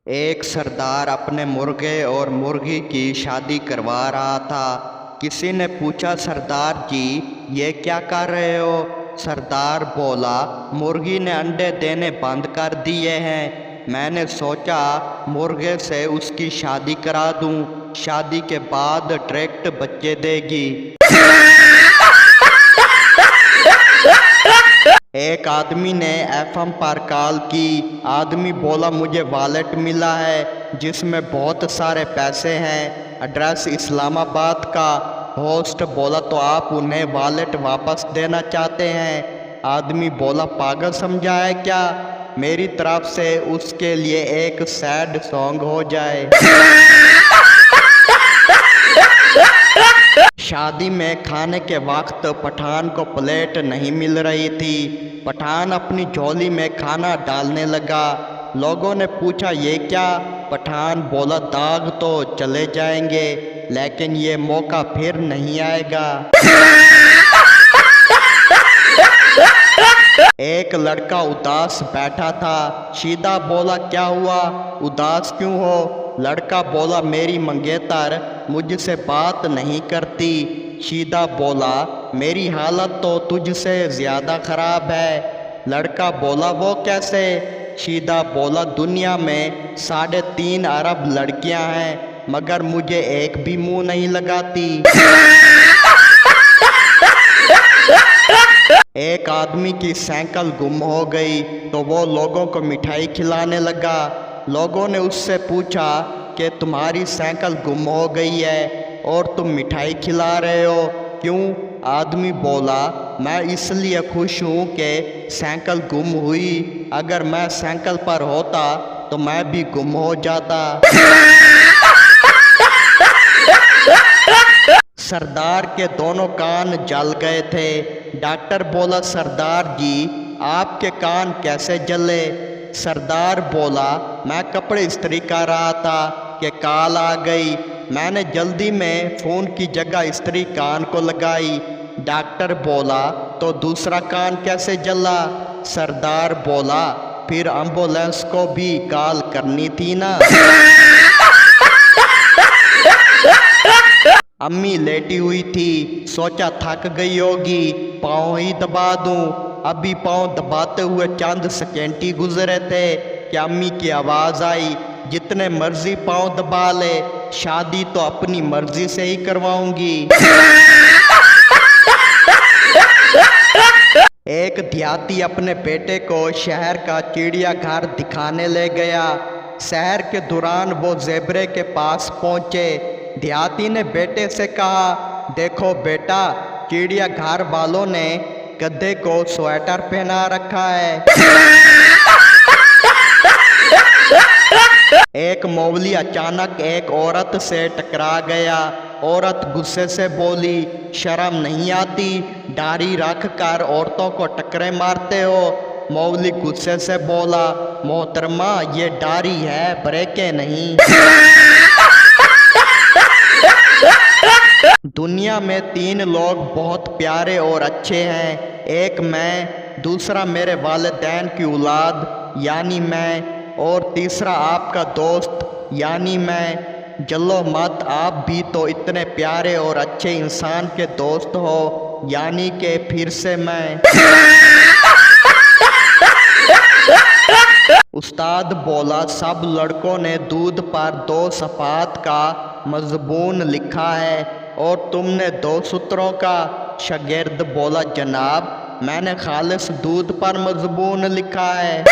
ایک سردار اپنے مرغے اور مرغی کی شادی کروا رہا تھا۔ کسی نے پوچھا، سردار جی یہ کیا کر رہے ہو؟ سردار بولا، مرغی نے انڈے دینے بند کر دیے ہیں، میں نے سوچا مرغے سے اس کی شادی کرا دوں، شادی کے بعد ڈائریکٹ بچے دے گی۔ ایک آدمی نے ایف ایم پر کال کی۔ آدمی بولا، مجھے والیٹ ملا ہے جس میں بہت سارے پیسے ہیں، ایڈریس اسلام آباد کا۔ ہوسٹ بولا، تو آپ انہیں والیٹ واپس دینا چاہتے ہیں؟ آدمی بولا، پاگل سمجھا ہے کیا؟ میری طرف سے اس کے لیے ایک سیڈ سانگ ہو جائے۔ شادی میں کھانے کے وقت پٹھان کو پلیٹ نہیں مل رہی تھی۔ پٹھان اپنی جھولی میں کھانا ڈالنے لگا۔ لوگوں نے پوچھا، یہ کیا؟ پٹھان بولا، داغ تو چلے جائیں گے لیکن یہ موقع پھر نہیں آئے گا۔ ایک لڑکا اداس بیٹھا تھا۔ شیدہ بولا، کیا ہوا؟ اداس کیوں ہو؟ لڑکا بولا، میری منگیتر مجھ سے بات نہیں کرتی۔ شیدہ بولا، میری حالت تو تجھ سے زیادہ خراب ہے۔ لڑکا بولا، وہ کیسے؟ شیدہ بولا، دنیا میں 3.5 ارب لڑکیاں ہیں مگر مجھے ایک بھی منہ نہیں لگاتی۔ ایک آدمی کی سائیکل گم ہو گئی تو وہ لوگوں کو مٹھائی کھلانے لگا۔ لوگوں نے اس سے پوچھا کہ تمہاری سائیکل گم ہو گئی ہے اور تم مٹھائی کھلا رہے ہو، کیوں؟ آدمی بولا، میں اس لیے خوش ہوں کہ سائیکل گم ہوئی، اگر میں سائیکل پر ہوتا تو میں بھی گم ہو جاتا۔ سردار کے دونوں کان جل گئے تھے۔ ڈاکٹر بولا، سردار جی آپ کے کان کیسے جلے؟ سردار بولا، میں کپڑے استری کر رہا تھا کہ کال آ گئی، میں نے جلدی میں فون کی جگہ استری کان کو لگائی۔ ڈاکٹر بولا، تو دوسرا کان کیسے جلا؟ سردار بولا، پھر ایمبولینس کو بھی کال کرنی تھی نا۔ امی لیٹی ہوئی تھی، سوچا تھک گئی ہوگی، پاؤں ہی دبا دوں۔ ابھی پاؤں دباتے ہوئے چند سیکنڈ ہی گزرے تھے کہ امی کی آواز آئی، جتنے مرضی پاؤں دبا لے، شادی تو اپنی مرضی سے ہی کرواؤں گی۔ ایک دیہاتی اپنے بیٹے کو شہر کا چڑیا گھر دکھانے لے گیا۔ سحر کے دوران وہ زیبرے کے پاس پہنچے۔ دیہاتی نے بیٹے سے کہا، دیکھو بیٹا، چڑیا گھر والوں نے گدھے کو سویٹر پہنا رکھا ہے۔ ایک مولوی اچانک ایک عورت سے ٹکرا گیا۔ عورت غصے سے بولی، شرم نہیں آتی؟ داڑھی رکھ کر عورتوں کو ٹکرے مارتے ہو؟ مولوی غصے سے بولا، محترمہ یہ داڑھی ہے، بریکیں نہیں۔ دنیا میں 3 لوگ بہت پیارے اور اچھے ہیں، ایک میں، دوسرا میرے والدین کی اولاد یعنی میں، اور تیسرا آپ کا دوست یعنی میں۔ جلو مت، آپ بھی تو اتنے پیارے اور اچھے انسان کے دوست ہو، یعنی کہ پھر سے میں۔ استاد بولا، سب لڑکوں نے دودھ پر 2 صفحات کا مضمون لکھا ہے اور تم نے 2 سطروں کا۔ شاگرد بولا، جناب میں نے خالص دودھ پر مضمون لکھا ہے۔